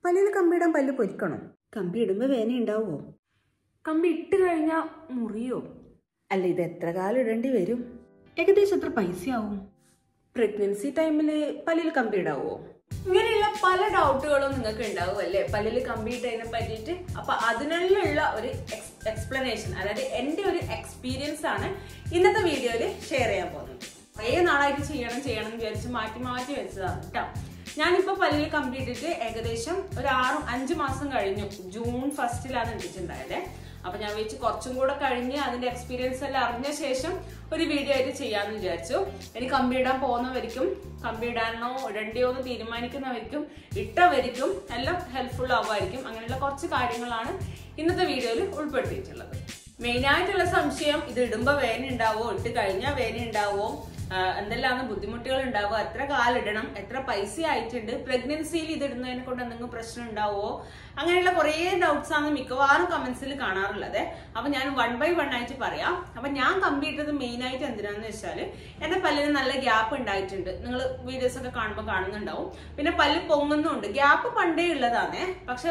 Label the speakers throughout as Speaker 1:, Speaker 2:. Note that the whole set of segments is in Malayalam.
Speaker 1: പല്ലിൽ കമ്പിയിടാൻ പല്ല് പൊരിക്കണോ? കമ്പി ഇടുമ്പോൾ വേദന ഉണ്ടാവുമോ?
Speaker 2: കമ്പി ഇട്ട് കഴിഞ്ഞാൽ മുറിയോ?
Speaker 1: അല്ല, ഇത് എത്ര കാലം ഇടേണ്ടി വരും? ഏകദേശം എത്ര പൈസയാവും?
Speaker 2: പ്രഗ്നൻസി ടൈമിൽ പല്ലിൽ കമ്പി ഇടാവോ? ഇങ്ങനെയുള്ള പല ഡൗട്ടുകളും നിങ്ങൾക്ക് ഉണ്ടാവും അല്ലേ പല്ലിൽ കമ്പി ഇട്ടതിനെ പറ്റിയിട്ട്. അപ്പൊ അതിനുള്ള ഒരു എക്സ്പ്ലനേഷൻ, അതായത് എന്റെ ഒരു എക്സ്പീരിയൻസ് ആണ് ഇന്നത്തെ വീഡിയോയിൽ ഷെയർ ചെയ്യാൻ പോകുന്നത്. കുറേ നാളായിട്ട് ചെയ്യണം എന്ന് വിചാരിച്ച് മാറ്റി വെച്ചതാണ് കേട്ടോ. ഞാനിപ്പോ പല്ലിൽ കമ്പി ഇട്ടിട്ട് ഏകദേശം ഒരു 5 മാസം കഴിഞ്ഞു. ജൂൺ 1 ഇട്ടിട്ടുണ്ടായത്. അപ്പൊ ഞാൻ വെച്ച് കുറച്ചും കൂടെ കഴിഞ്ഞ് അതിന്റെ എക്സ്പീരിയൻസ് എല്ലാം അറിഞ്ഞ ശേഷം ഒരു വീഡിയോ ആയിട്ട് ചെയ്യാന്ന് വിചാരിച്ചു. എനിക്ക് കമ്പി ഇടാൻ പോകുന്നവർക്കും കമ്പി ഇടാനോ ഇടണ്ടിയോ എന്ന് തീരുമാനിക്കുന്നവർക്കും ഇട്ടവർക്കും എല്ലാം ഹെൽപ്ഫുൾ ആവുമായിരിക്കും. അങ്ങനെയുള്ള കുറച്ച് കാര്യങ്ങളാണ് ഇന്നത്തെ വീഡിയോയിൽ ഉൾപ്പെടുത്തിയിട്ടുള്ളത്. മെയിനായിട്ടുള്ള സംശയം, ഇത് ഇടുമ്പോ വേദന ഉണ്ടാവോ, ഇട്ട് കഴിഞ്ഞാൽ വേദന ഉണ്ടാവോ, എന്തെല്ലാം ബുദ്ധിമുട്ടുകൾ ഉണ്ടാവുക, എത്ര കാലം ഇടണം, എത്ര പൈസ ആയിട്ടുണ്ട്, പ്രഗ്നൻസിയിൽ ഇത് ഇടുന്നതിനെ കൊണ്ട് എന്തെങ്കിലും പ്രശ്നം ഉണ്ടാവുമോ, അങ്ങനെയുള്ള കുറേ ഡൗട്ട്സ് ആണ് മിക്കവാറും കമന്റ്സിൽ കാണാറുള്ളത്. അപ്പൊ ഞാൻ 1 by 1 ആയിട്ട് പറയാം. അപ്പൊ ഞാൻ കമ്പി ഇട്ടത് മെയിൻ ആയിട്ട് എന്തിനാന്ന് വെച്ചാൽ എന്റെ പല്ലിന് നല്ല ഗ്യാപ്പ് ഉണ്ടായിട്ടുണ്ട്. നിങ്ങൾ വീഡിയോസ് ഒക്കെ കാണുമ്പോൾ കാണുന്നുണ്ടാവും. പിന്നെ പല്ല് പൊങ്ങുന്നുണ്ട്. ഗ്യാപ്പ് പണ്ടേ ഉള്ളതാണ്, പക്ഷെ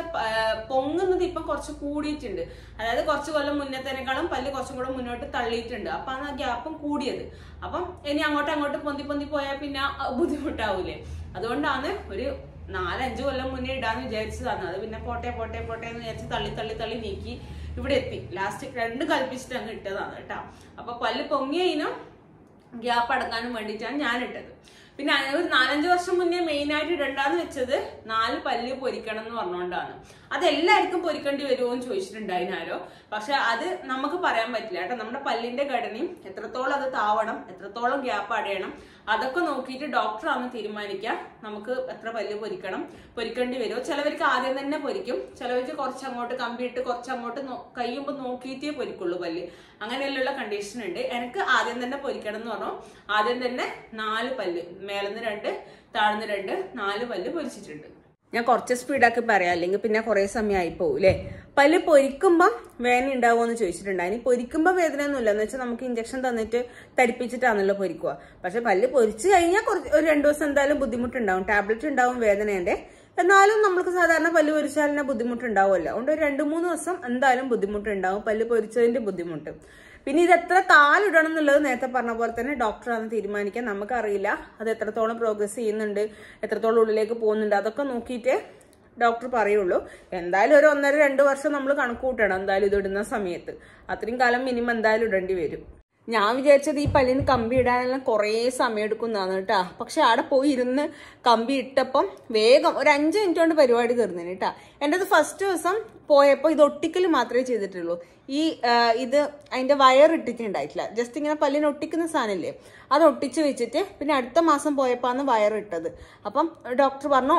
Speaker 2: പൊങ്ങുന്നത് ഇപ്പൊ കുറച്ച് കൂടിയിട്ടുണ്ട്. അതായത് കുറച്ച് കൊല്ലം മുന്നത്തേനേക്കാളും പല്ല് കുറച്ചും കൂടെ മുന്നോട്ട് തള്ളിയിട്ടുണ്ട്. അപ്പൊ ആ ഗ്യാപ്പും കൂടിയത്. അപ്പം ഇനി അങ്ങോട്ട് പൊന്തി പോയാൽ പിന്നെ ബുദ്ധിമുട്ടാവൂലേ. അതുകൊണ്ടാണ് ഒരു 4-5 കൊല്ലം മുന്നേ ഇടാന്ന് വിചാരിച്ചതാണ്. അത് പിന്നെ പോട്ടെ എന്ന് വിചാരിച്ച് തള്ളി നീക്കി ഇവിടെ എത്തി. ലാസ്റ്റ് 2 കൽപ്പിച്ചിട്ട് അങ്ങ് ഇട്ടതാണ് കേട്ടോ. അപ്പൊ പല്ല് പൊങ്ങിയതിനും ഗ്യാപ്പ് അടക്കാനും വേണ്ടിയിട്ടാണ് ഞാൻ ഇട്ടത്. പിന്നെ ഒരു 4-5 വർഷം മുന്നേ മെയിൻ ആയിട്ട് ഇടണ്ടാന്ന് വെച്ചത് 4 പല്ല് പൊരിക്കണം എന്ന് പറഞ്ഞുകൊണ്ടാണ്. അതെല്ലാവർക്കും പൊരിക്കേണ്ടി വരുമോ എന്ന് ചോദിച്ചിട്ടുണ്ടായിനാരോ. പക്ഷെ അത് നമുക്ക് പറയാൻ പറ്റില്ല കേട്ടോ. നമ്മുടെ പല്ലിന്റെ ഘടനയും എത്രത്തോളം അത് താവണം, എത്രത്തോളം ഗ്യാപ്പ് അടയണം, അതൊക്കെ നോക്കിയിട്ട് ഡോക്ടറാണ് തീരുമാനിക്കുക നമുക്ക് എത്ര പല്ല് പൊരിക്കേണ്ടി വരുമോ. ചിലവർക്ക് ആദ്യം തന്നെ പൊരിക്കും, ചിലവർക്ക് കുറച്ചങ്ങോട്ട് കമ്പിയിട്ട് കുറച്ചങ്ങോട്ട് കഴിയുമ്പോൾ നോക്കിയിട്ടേ പൊരിക്കുള്ളൂ പല്ല്. അങ്ങനെയുള്ള കണ്ടീഷൻ ഉണ്ട്. എനിക്ക് ആദ്യം തന്നെ പൊരിക്കണം എന്ന് പറഞ്ഞു. ആദ്യം തന്നെ 4 പല്ല്, മേലെന്ന് 2 താഴ്ന്ന് 2, 4 പല്ല് പൊരിച്ചിട്ടുണ്ട്.
Speaker 1: ഞാൻ കുറച്ച് സ്പീഡാക്കി പറയാം, അല്ലെങ്കിൽ പിന്നെ കുറെ സമയം ആയി പോകും അല്ലേ. പല്ല് പൊരിക്കുമ്പം വേദന ഉണ്ടാവുമോ എന്ന് ചോദിച്ചിട്ടുണ്ടായി. പൊരിക്കുമ്പോൾ വേദന ഒന്നുമില്ല, എന്ന് വെച്ചാൽ നമുക്ക് ഇഞ്ചക്ഷൻ തന്നിട്ട് തടിപ്പിച്ചിട്ടാണല്ലോ പൊരിക്കുക. പക്ഷെ പല്ല് പൊരിച്ചു കഴിഞ്ഞാൽ ഒരു 2 ദിവസം എന്തായാലും ബുദ്ധിമുട്ടുണ്ടാവും, ടാബ്ലറ്റ് ഉണ്ടാവും വേദനേന്റെ. എന്നാലും നമുക്ക് സാധാരണ പല്ല് പൊരിച്ചാലിനെ ബുദ്ധിമുട്ടുണ്ടാവുമല്ലോ. അതുകൊണ്ട് ഒരു 2-3 ദിവസം എന്തായാലും ബുദ്ധിമുട്ടുണ്ടാവും, പല്ല് പൊരിച്ചതിന്റെ ബുദ്ധിമുട്ട്. പിന്നെ ഇത് എത്ര കാലിടണം എന്നുള്ളത് നേരത്തെ പറഞ്ഞ പോലെ തന്നെ ഡോക്ടറാണ് തീരുമാനിക്കാൻ. നമുക്കറിയില്ല അത് എത്രത്തോളം പ്രോഗ്രസ് ചെയ്യുന്നുണ്ട്, എത്രത്തോളം ഉള്ളിലേക്ക് പോകുന്നുണ്ട്, അതൊക്കെ നോക്കിയിട്ടേ ഡോക്ടർ പറയുള്ളൂ. എന്തായാലും ഒരു 1.5-2 വർഷം നമ്മൾ കണക്ക് കൂട്ടണം എന്തായാലും ഇത് ഇടുന്ന സമയത്ത്. അത്രയും കാലം മിനിമം എന്തായാലും ഇടേണ്ടി വരും. ഞാൻ വിചാരിച്ചത് ഈ പല്ലിന് കമ്പി ഇടാനെല്ലാം കുറേ സമയം എടുക്കുന്നതാണ് കേട്ടാ. പക്ഷെ അവിടെ പോയി ഇരുന്ന് കമ്പി ഇട്ടപ്പം വേഗം ഒരു 5 മിനിറ്റ് കൊണ്ട് പരിപാടി തീർന്നേനെ കേട്ടാ. എൻ്റെ അത് ഫസ്റ്റ് ദിവസം പോയപ്പോൾ ഇത് ഒട്ടിക്കൽ മാത്രമേ ചെയ്തിട്ടുള്ളൂ. ഇത് അതിന്റെ വയർ ഇട്ടിട്ടുണ്ടായിട്ടില്ല. ജസ്റ്റ് ഇങ്ങനെ പല്ലിന് ഒട്ടിക്കുന്ന സാധനമില്ലേ, അത് ഒട്ടിച്ച് വെച്ചിട്ട് പിന്നെ അടുത്ത മാസം പോയപ്പോഴാണ് വയർ ഇട്ടത്. അപ്പം ഡോക്ടർ പറഞ്ഞു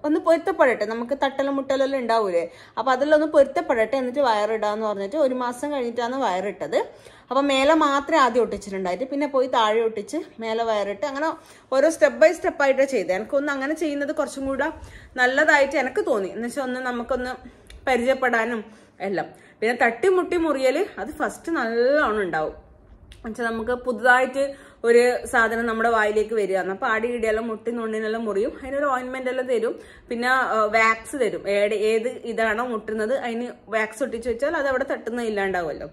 Speaker 1: ഒന്ന് പൊരുത്തപ്പെടട്ടെ, നമുക്ക് തട്ടലും മുട്ടലെല്ലാം ഉണ്ടാവൂലേ, അപ്പൊ അതിലൊന്ന് പൊരുത്തപ്പെടട്ടെ എന്നിട്ട് വയറിടാന്ന് പറഞ്ഞിട്ട് 1 മാസം കഴിഞ്ഞിട്ടാണ് വയറിട്ടത്. അപ്പൊ മേലെ മാത്രമേ ആദ്യം ഒട്ടിച്ചിട്ടുണ്ടായിട്ട് പിന്നെ പോയി താഴെ ഒട്ടിച്ച് മേലെ വയറിട്ട് അങ്ങനെ ഓരോ സ്റ്റെപ്പ് ബൈ സ്റ്റെപ്പ് ആയിട്ട് ചെയ്തത്. എനിക്കൊന്ന് അങ്ങനെ ചെയ്യുന്നത് കുറച്ചും കൂടെ നല്ലതായിട്ട് എനിക്ക് തോന്നി. എന്ന് വെച്ചാൽ നമുക്കൊന്ന് പരിചയപ്പെടാനും എല്ലാം. പിന്നെ തട്ടിമുട്ടി മുറിയല് അത് ഫസ്റ്റ് നല്ലോണം ഉണ്ടാവും. എന്നുവെച്ചാൽ നമുക്ക് പുതുതായിട്ട് ഒരു സാധനം നമ്മുടെ വായിലേക്ക് വരികയാണ്. അപ്പൊ ആടി ഇടിയെല്ലാം മുട്ടി നുണ്ണിനെല്ലാം മുറിയും. അതിനൊരു ഓയിൻമെന്റ് എല്ലാം തരും. പിന്നെ വാക്സ് തരും. ഏത് ഇതാണോ മുട്ടുന്നത് അതിന് വാക്സ് ഒട്ടിച്ച് വെച്ചാൽ അത് അവിടെ തട്ടുന്ന ഇല്ലാണ്ടാവുമല്ലോ.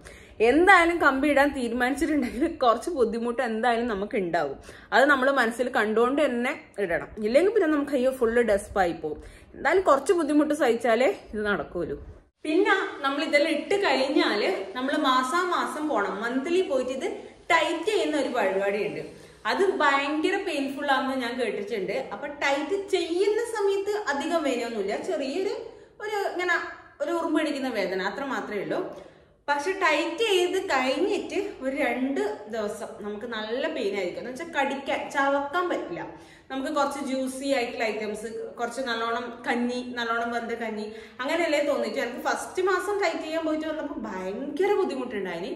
Speaker 1: എന്തായാലും കമ്പി ഇടാൻ തീരുമാനിച്ചിട്ടുണ്ടെങ്കിൽ കുറച്ച് ബുദ്ധിമുട്ട് എന്തായാലും നമുക്ക് ഉണ്ടാവും. അത് നമ്മൾ മനസ്സിൽ കണ്ടുകൊണ്ട് തന്നെ ഇടണം. ഇല്ലെങ്കിൽ പിന്നെ നമുക്ക് അയ്യോ ഫുള്ള് ഡെസ്പായി പോകും. എന്തായാലും കുറച്ച് ബുദ്ധിമുട്ട് സഹിച്ചാലേ ഇത് നടക്കൂലൂ.
Speaker 2: പിന്നെ നമ്മൾ ഇതെല്ലാം ഇട്ട് കഴിഞ്ഞാല് നമ്മൾ മാസാമാസം പോണം. മന്ത്ലി പോയിട്ട് ഇത് ടൈറ്റ് ചെയ്യുന്ന ഒരു പരിപാടി ഉണ്ട്. അത് ഭയങ്കര പെയിൻഫുൾ ആണെന്ന് ഞാൻ കേട്ടിട്ടുണ്ട്. അപ്പൊ ടൈറ്റ് ചെയ്യുന്ന സമയത്ത് അധികം വേദനയൊന്നുമില്ല, ചെറിയൊരു ഇങ്ങനെ ഒരു ഉറുമ്പ് പിടിക്കുന്ന വേദന അത്ര മാത്രമേ ഉള്ളൂ. പക്ഷെ ടൈറ്റ് ചെയ്ത് കഴിഞ്ഞിട്ട് ഒരു 2 ദിവസം നമുക്ക് നല്ല പെയിൻ ആയിരിക്കും. എന്ന് വെച്ചാൽ ചവക്കാൻ പറ്റില്ല. നമുക്ക് കുറച്ച് ജ്യൂസി ആയിട്ടുള്ള ഐറ്റംസ്, കുറച്ച് നല്ലോണം വെന്ത കഞ്ഞി അങ്ങനെയല്ലേ തോന്നിയിട്ട്. എനിക്ക് ഫസ്റ്റ് മാസം ടൈറ്റ് ചെയ്യാൻ പോയിട്ട് വന്നപ്പോൾ ഭയങ്കര ബുദ്ധിമുട്ടുണ്ടായിന്.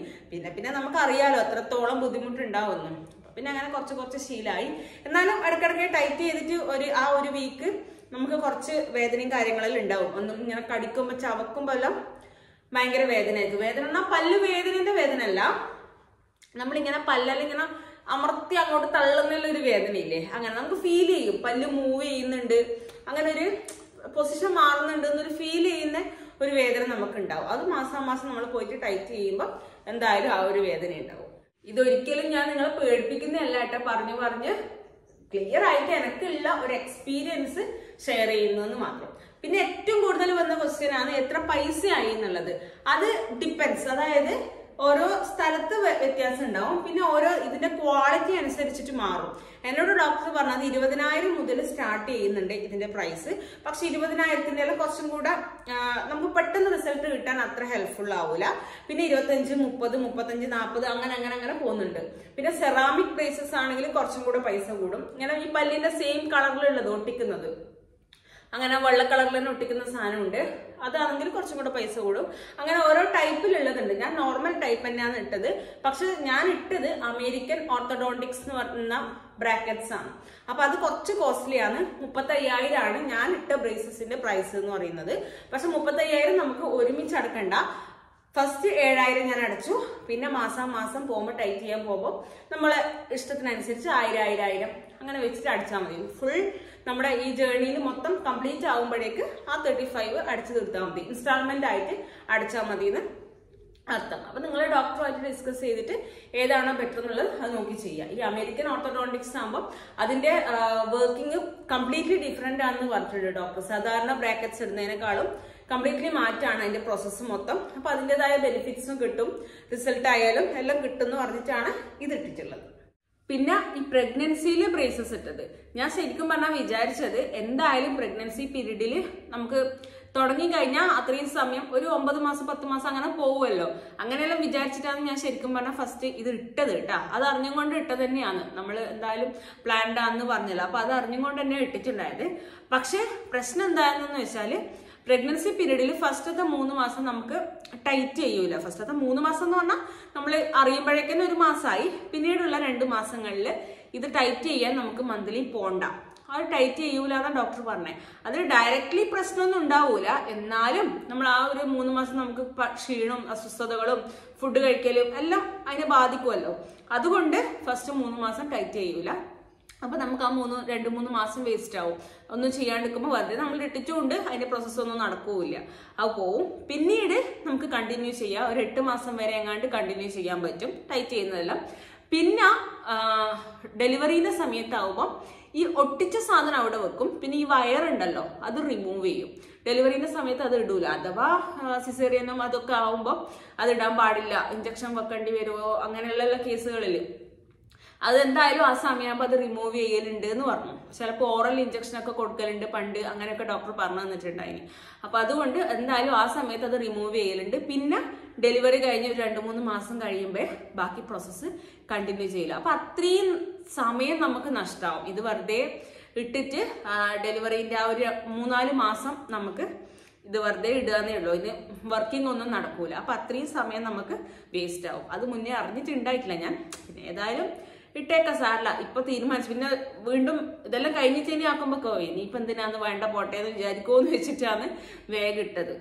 Speaker 2: പിന്നെ നമുക്ക് അറിയാലോ എത്രത്തോളം ബുദ്ധിമുട്ടുണ്ടാവുന്നു. പിന്നെ അങ്ങനെ കുറച്ച് ശീലമായി. എന്നാലും ഇടയ്ക്കിടയ്ക്ക് ടൈറ്റ് ചെയ്തിട്ട് ഒരു വീക്ക് നമുക്ക് കുറച്ച് വേദനയും കാര്യങ്ങളെല്ലാം ഉണ്ടാവും. ഒന്നും ഇങ്ങനെ കടിക്കുമ്പോൾ ചവക്കുമ്പോൾ എല്ലാം ഭയങ്കര വേദനയായിരിക്കും. വേദന എന്നാൽ പല്ല് വേദനയുടെ വേദന അല്ല, നമ്മളിങ്ങനെ പല്ലെല്ലാം ഇങ്ങനെ അമർത്തി അങ്ങോട്ട് തള്ളുന്നുള്ള ഒരു വേദനയില്ലേ, അങ്ങനെ നമുക്ക് ഫീൽ ചെയ്യും. പല്ല് മൂവ് ചെയ്യുന്നുണ്ട്, അങ്ങനെ
Speaker 1: പൊസിഷൻ മാറുന്നുണ്ട് എന്നൊരു ഫീൽ ചെയ്യുന്ന ഒരു വേദന നമുക്ക് ഉണ്ടാവും. അത് മാസം നമ്മൾ പോയിട്ട് ടൈറ്റ് ചെയ്യുമ്പോൾ എന്തായാലും ആ ഒരു വേദന ഉണ്ടാവും. ഇതൊരിക്കലും ഞാൻ നിങ്ങളെ പേടിപ്പിക്കുന്നതല്ല കേട്ടോ, പറഞ്ഞ് ക്ലിയർ ആയിട്ട് എനിക്കുള്ള ഒരു എക്സ്പീരിയൻസ് ഷെയർ ചെയ്യുന്നതെന്ന് മാത്രം. പിന്നെ ഏറ്റവും കൂടുതൽ വന്ന ക്വസ്റ്റ്യൻ ആണ് എത്ര പൈസ ആയി എന്നുള്ളത്. അത് ഡിപ്പെൻസ്, അതായത് ഓരോ സ്ഥലത്ത് വ്യത്യാസം ഉണ്ടാവും. പിന്നെ ഓരോ ഇതിന്റെ ക്വാളിറ്റി അനുസരിച്ചിട്ട് മാറും. എന്നോട് ഡോക്ടർ പറഞ്ഞത് 20,000 മുതൽ സ്റ്റാർട്ട് ചെയ്യുന്നുണ്ട് ഇതിന്റെ പ്രൈസ്. പക്ഷെ 20,000ന്റെ കുറച്ചും കൂടെ നമുക്ക് പെട്ടെന്ന് റിസൾട്ട് കിട്ടാൻ അത്ര ഹെൽപ്ഫുൾ ആവൂല. പിന്നെ 25, 30, 35, 40 അങ്ങനെ പോകുന്നുണ്ട്. പിന്നെ സെറാമിക് ബ്രേസസ് ആണെങ്കിൽ കുറച്ചും കൂടെ പൈസ കൂടും. ഇങ്ങനെ ഈ പല്ലിന്റെ സെയിം കളറിലുള്ളത് ഒട്ടിക്കുന്നത്, അങ്ങനെ വെള്ള കളറിൽ തന്നെ ഒട്ടിക്കുന്ന സാധനമുണ്ട്, അതാണെങ്കിൽ കുറച്ചും കൂടെ പൈസ കൂടും. അങ്ങനെ ഓരോ ടൈപ്പിലുള്ളതുണ്ട്. ഞാൻ നോർമൽ ടൈപ്പ് തന്നെയാണ് ഇട്ടത്. പക്ഷെ ഞാൻ ഇട്ടത് അമേരിക്കൻ ഓർത്തഡോണ്ടിക്സ് എന്ന് പറയുന്ന ബ്രാക്കറ്റ്സ് ആണ്. അപ്പൊ അത് കുറച്ച് കോസ്റ്റ്ലി ആണ്. 35,000 ആണ് ഞാൻ ഇട്ട ബ്രേസസിന്റെ പ്രൈസ് എന്ന് പറയുന്നത്. പക്ഷെ 35,000 നമുക്ക് ഒരുമിച്ച് അടക്കണ്ട. ഫസ്റ്റ് 7,000 ഞാൻ അടച്ചു. പിന്നെ മാസം പോകുമ്പോൾ ടൈറ്റ് ചെയ്യാൻ പോകുമ്പോൾ നമ്മളെ ഇഷ്ടത്തിനനുസരിച്ച് 1,000 അങ്ങനെ വെച്ചിട്ട് അടിച്ചാൽ മതി. ഫുൾ നമ്മുടെ ഈ ജേർണിയിൽ മൊത്തം കംപ്ലീറ്റ് ആകുമ്പോഴേക്ക് ആ 35 അടിച്ചു തീർത്താൽ മതി. ഇൻസ്റ്റാൾമെന്റ് ആയിട്ട് അടിച്ചാൽ മതി എന്ന് അർത്ഥം. അപ്പൊ നിങ്ങൾ ഡോക്ടറുമായിട്ട് ഡിസ്കസ് ചെയ്തിട്ട് ഏതാണോ ബെറ്റർ എന്നുള്ളത് അത് നോക്കി ചെയ്യുക. ഈ അമേരിക്കൻ ഓർത്തോഡോണ്ടിക്സ് ആകുമ്പോൾ അതിന്റെ വർക്കിംഗ് കംപ്ലീറ്റ്ലി ഡിഫറെന്റ് ആണെന്ന് പറഞ്ഞിട്ടുണ്ട് ഡോക്ടർ. സാധാരണ ബ്രാക്കറ്റ്സ് ഇടുന്നതിനേക്കാളും കംപ്ലീറ്റ്ലി മാറ്റാണ് അതിന്റെ പ്രോസസ്സ് മൊത്തം. അപ്പൊ അതിൻ്റെതായ ബെനിഫിറ്റ്സും കിട്ടും, റിസൾട്ട് ആയാലും എല്ലാം കിട്ടും എന്ന് പറഞ്ഞിട്ടാണ് ഇത് ഇട്ടിട്ടുള്ളത്. പിന്നെ ഈ പ്രഗ്നൻസിയില് ബ്രേസസ് ഇട്ടത് ഞാൻ ശരിക്കും പറഞ്ഞാൽ വിചാരിച്ചത് എന്തായാലും പ്രഗ്നൻസി പീരീഡിൽ നമുക്ക് തുടങ്ങി കഴിഞ്ഞാൽ അത്രയും സമയം ഒരു 9 മാസം 10 മാസം അങ്ങനെ പോകുമല്ലോ. അങ്ങനെയെല്ലാം വിചാരിച്ചിട്ടാണ് ഞാൻ ശരിക്കും പറഞ്ഞാൽ ഫസ്റ്റ് ഇത് ഇട്ടത് കേട്ടാ. അത് അറിഞ്ഞുകൊണ്ട് ഇട്ടത് തന്നെയാണ്. നമ്മൾ എന്തായാലും പ്ലാൻഡ് ആണെന്ന് പറഞ്ഞല്ലോ. അപ്പൊ അത് അറിഞ്ഞുകൊണ്ട് തന്നെ ഇട്ടിട്ടുണ്ടായത്. പക്ഷെ പ്രശ്നം എന്താണെന്ന് വെച്ചാല് പ്രഗ്നൻസി പീരീഡിൽ ഫസ്റ്റത്തെ 3 മാസം നമുക്ക് ടൈറ്റ് ചെയ്യൂല. ഫസ്റ്റത്തെ 3 മാസം എന്ന് പറഞ്ഞാൽ നമ്മൾ അറിയുമ്പോഴേക്കും 1 മാസമായി. പിന്നീടുള്ള 2 മാസങ്ങളിൽ ഇത് ടൈറ്റ് ചെയ്യാൻ നമുക്ക് മന്ത്ലി പോണ്ട. അത് ടൈറ്റ് ചെയ്യൂല എന്നാണ് ഡോക്ടർ പറഞ്ഞത്. അതിന് ഡയറക്ട്ലി പ്രശ്നമൊന്നും ഉണ്ടാവൂല. എന്നാലും നമ്മൾ ആ ഒരു 3 മാസം നമുക്ക് ക്ഷീണവും അസ്വസ്ഥതകളും ഫുഡ് കഴിക്കലും എല്ലാം അതിനെ ബാധിക്കുമല്ലോ. അതുകൊണ്ട് ഫസ്റ്റ് 3 മാസം ടൈറ്റ് ചെയ്യൂല. അപ്പൊ നമുക്ക് ആ 2-3 മാസം വേസ്റ്റ് ആവും. ഒന്നും ചെയ്യാണ്ടിരിക്കുമ്പോൾ വെറുതെ നമ്മൾ ഇട്ടിച്ചുകൊണ്ട് അതിന്റെ പ്രോസസ്സ് ഒന്നും നടക്കൂല, അത് പോവും. പിന്നീട് നമുക്ക് കണ്ടിന്യൂ ചെയ്യാം. ഒരു 8 മാസം വരെ എങ്ങാണ്ട് കണ്ടിന്യൂ ചെയ്യാൻ പറ്റും ടൈറ്റ് ചെയ്യുന്നതെല്ലാം. പിന്നെ ഡെലിവറിന്റെ സമയത്താവുമ്പോൾ ഈ ഒട്ടിച്ച സാധനം അവിടെ വെക്കും. പിന്നെ ഈ വയറുണ്ടല്ലോ അത് റിമൂവ് ചെയ്യും. ഡെലിവറിന്റെ സമയത്ത് അത് ഇടൂല. അഥവാ സിസേറിയനും അതൊക്കെ ആവുമ്പോൾ അത് ഇടാൻ പാടില്ല, ഇഞ്ചക്ഷൻ വെക്കേണ്ടി വരുമോ അങ്ങനെയുള്ള കേസുകളിൽ അതെന്തായാലും ആ സമയമാകുമ്പോൾ അത് റിമൂവ് ചെയ്യലുണ്ട് എന്ന് പറഞ്ഞു. ചിലപ്പോൾ ഓറൽ ഇഞ്ചക്ഷൻ ഒക്കെ കൊടുക്കലുണ്ട് പണ്ട്, അങ്ങനെയൊക്കെ ഡോക്ടർ പറഞ്ഞു തന്നിട്ടുണ്ടായിന്. അപ്പൊ അതുകൊണ്ട് എന്തായാലും ആ സമയത്ത് അത് റിമൂവ് ചെയ്യലുണ്ട്. പിന്നെ ഡെലിവറി കഴിഞ്ഞ് ഒരു 2-3 മാസം കഴിയുമ്പോൾ ബാക്കി പ്രോസസ്സ് കണ്ടിന്യൂ ചെയ്യില്ല. അപ്പൊ അത്രയും സമയം നമുക്ക് നഷ്ടമാവും. ഇത് വെറുതെ ഇട്ടിട്ട് ഡെലിവറിന്റെ ആ ഒരു 3-4 മാസം നമുക്ക് ഇത് വെറുതെ ഇടുകയെന്നേ ഉള്ളൂ. ഇതിന് വർക്കിംഗ് ഒന്നും നടക്കൂല. അപ്പൊ അത്രയും സമയം നമുക്ക് വേസ്റ്റ് ആവും. അത് മുന്നേ അറിഞ്ഞിട്ടുണ്ടായിട്ടില്ല ഞാൻ. പിന്നെ ഏതായാലും ഇട്ടേക്ക സാറില്ല, ഇപ്പൊ തീരുമാനിച്ചു. പിന്നെ വീണ്ടും ഇതെല്ലാം കഴിഞ്ഞിട്ട് ഇനി ആക്കുമ്പോ ഇനിയിപ്പൊ എന്തിനാന്ന് വേണ്ട പോട്ടെ എന്ന് വിചാരിക്കുമെന്ന് വെച്ചിട്ടാണ് വേഗം ഇട്ടത്.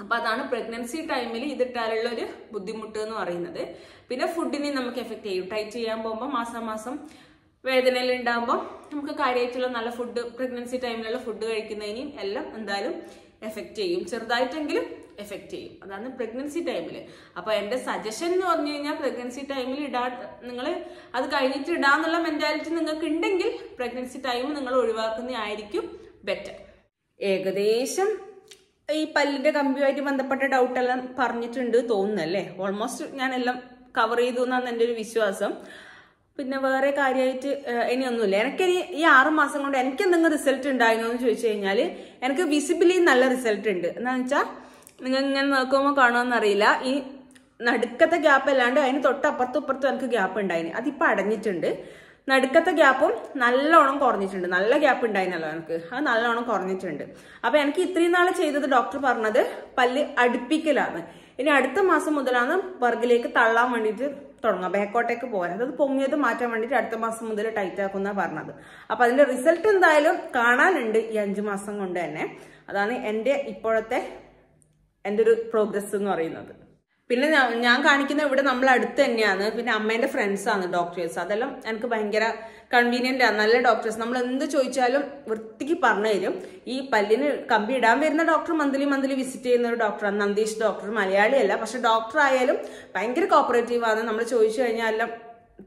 Speaker 1: അപ്പൊ അതാണ് പ്രഗ്നൻസി ടൈമിൽ ഇതിട്ടാലുള്ള ഒരു ബുദ്ധിമുട്ട് എന്ന് പറയുന്നത്. പിന്നെ ഫുഡിനെ നമുക്ക് എഫക്ട് ചെയ്യും. ടൈറ്റ് ചെയ്യാൻ പോകുമ്പോൾ മാസം വേദനയിൽ ഉണ്ടാകുമ്പോൾ നമുക്ക് കാര്യമായിട്ടുള്ള നല്ല ഫുഡ്, പ്രഗ്നൻസി ടൈമിലുള്ള ഫുഡ് കഴിക്കുന്നതിനും എല്ലാം എന്തായാലും എഫക്ട് ചെയ്യും, ചെറുതായിട്ടെങ്കിലും എഫക്ട് ചെയ്യും. അതാണ് പ്രഗ്നൻസി ടൈമിൽ. അപ്പൊ എന്റെ സജഷൻ എന്ന് പറഞ്ഞു കഴിഞ്ഞാൽ പ്രഗ്നൻസി ടൈമിൽ നിങ്ങൾ അത് കഴിഞ്ഞിട്ട് ഇടാന്നുള്ള മെന്റാലിറ്റി നിങ്ങൾക്ക് ഉണ്ടെങ്കിൽ പ്രഗ്നൻസി ടൈം നിങ്ങൾ ഒഴിവാക്കുന്നതായിരിക്കും ബെറ്റർ. ഏകദേശം ഈ പല്ലിന്റെ കമ്പിയുമായിട്ട് ബന്ധപ്പെട്ട ഡൗട്ട് എല്ലാം പറഞ്ഞിട്ടുണ്ട് തോന്നുന്നല്ലേ. ഓൾമോസ്റ്റ് ഞാൻ എല്ലാം കവർ ചെയ്തു എന്നാണ് എൻ്റെ ഒരു വിശ്വാസം. പിന്നെ വേറെ കാര്യമായിട്ട് ഇനിയൊന്നുമില്ല. എനിക്കൊരു ഈ 6 മാസം കൊണ്ട് എനിക്ക് എന്തെങ്കിലും റിസൾട്ട് ഉണ്ടായിരുന്നു എന്ന് ചോദിച്ചു കഴിഞ്ഞാൽ എനിക്ക് വിസിബിലി നല്ല റിസൾട്ട് ഉണ്ട്. എന്താണെന്ന് വെച്ചാൽ നിങ്ങൾ ഇങ്ങനെ നോക്കുമ്പോൾ കാണുമെന്നറിയില്ല, ഈ നടുക്കത്തെ ഗ്യാപ്പ് അല്ലാണ്ട് അതിന് തൊട്ടപ്പുറത്തും ഇപ്പുറത്തും എനിക്ക് ഗ്യാപ്പ് ഉണ്ടായിന്. അതിപ്പോൾ അടഞ്ഞിട്ടുണ്ട്. നടുക്കത്തെ ഗ്യാപ്പും നല്ലോണം കുറഞ്ഞിട്ടുണ്ട്. നല്ല ഗ്യാപ്പ് ഉണ്ടായിരുന്നല്ലോ എനിക്ക്, അത് നല്ലോണം കുറഞ്ഞിട്ടുണ്ട്. അപ്പൊ എനിക്ക് ഇത്രയും നാളെ ചെയ്തത് ഡോക്ടർ പറഞ്ഞത് പല്ല് അടുപ്പിക്കലാണ്. ഇനി അടുത്ത മാസം മുതലാണ് വർഗിലേക്ക് തള്ളാൻ വേണ്ടിയിട്ട് തുടങ്ങാം, ബാക്കോട്ടേക്ക് പോകാൻ. അത് പൊങ്ങിയത് മാറ്റാൻ വേണ്ടിയിട്ട് അടുത്ത മാസം മുതൽ ടൈറ്റ് ആക്കുന്ന പറഞ്ഞത്. അപ്പൊ അതിന്റെ റിസൾട്ട് എന്തായാലും കാണാനുണ്ട് ഈ 5 മാസം കൊണ്ട് തന്നെ. അതാണ് എൻ്റെ ഇപ്പോഴത്തെ എൻ്റെ ഒരു പ്രോഗ്രസ് എന്ന് പറയുന്നത്. പിന്നെ ഞാൻ കാണിക്കുന്ന ഇവിടെ നമ്മൾ അടുത്ത് തന്നെയാണ്. പിന്നെ അമ്മേന്റെ ഫ്രണ്ട്സ് ആണ് ഡോക്ടേഴ്സ്. അതെല്ലാം എനിക്ക് ഭയങ്കര കൺവീനിയന്റ് ആണ്. നല്ല ഡോക്ടേഴ്സ്. നമ്മൾ എന്ത് ചോദിച്ചാലും വൃത്തിക്ക് പറഞ്ഞു തരും. ഈ പല്ലിന് കമ്പി ഇടാൻ വരുന്ന ഡോക്ടർ മന്ത്ലി വിസിറ്റ് ചെയ്യുന്ന ഒരു ഡോക്ടറാണ്, നന്ദീഷ് ഡോക്ടർ. മലയാളിയല്ല, പക്ഷെ ഡോക്ടർ ആയാലും ഭയങ്കര കോപ്പറേറ്റീവ് ആണ്. നമ്മൾ ചോദിച്ചു കഴിഞ്ഞാൽ എല്ലാം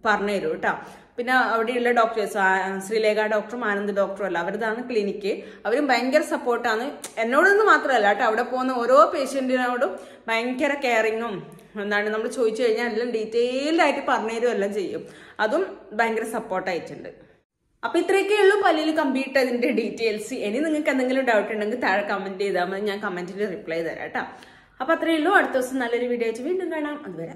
Speaker 1: പറഞ്ഞു തരും കേട്ടോ. പിന്നെ അവിടെയുള്ള ഡോക്ടേഴ്സ് ശ്രീലേഖ ഡോക്ടറും ആനന്ദ് ഡോക്ടറും അല്ല, അവരുതാണ് ക്ലിനിക്ക്. അവരും ഭയങ്കര സപ്പോർട്ടാണ്. എന്നോടൊന്നും മാത്രമല്ല കേട്ടോ, അവിടെ പോകുന്ന ഓരോ പേഷ്യന്റിനോടും ഭയങ്കര കെയറിങ്ങും എന്താണ് നമ്മൾ ചോദിച്ചു കഴിഞ്ഞാൽ എല്ലാം ഡീറ്റെയിൽഡ് ആയിട്ട് പറഞ്ഞു തരും, എല്ലാം ചെയ്യും. അതും ഭയങ്കര സപ്പോർട്ടായിട്ടുണ്ട്. അപ്പൊ ഇത്രയൊക്കെ ഉള്ളൂ പല്ലിൽ കമ്പിയിട്ടതിന്റെ ഡീറ്റെയിൽസ്. ഇനി നിങ്ങൾക്ക് എന്തെങ്കിലും ഡൗട്ട് ഉണ്ടെങ്കിൽ താഴെ കമന്റ് ചെയ്താൽ മതി, ഞാൻ കമന്റിൽ റിപ്ലൈ തരാം കേട്ടോ. അപ്പൊ അത്രയേ ഉള്ളൂ. അടുത്ത ദിവസം നല്ലൊരു വീഡിയോ ആയിട്ട് വീണ്ടും കാണാം. അതുവരെ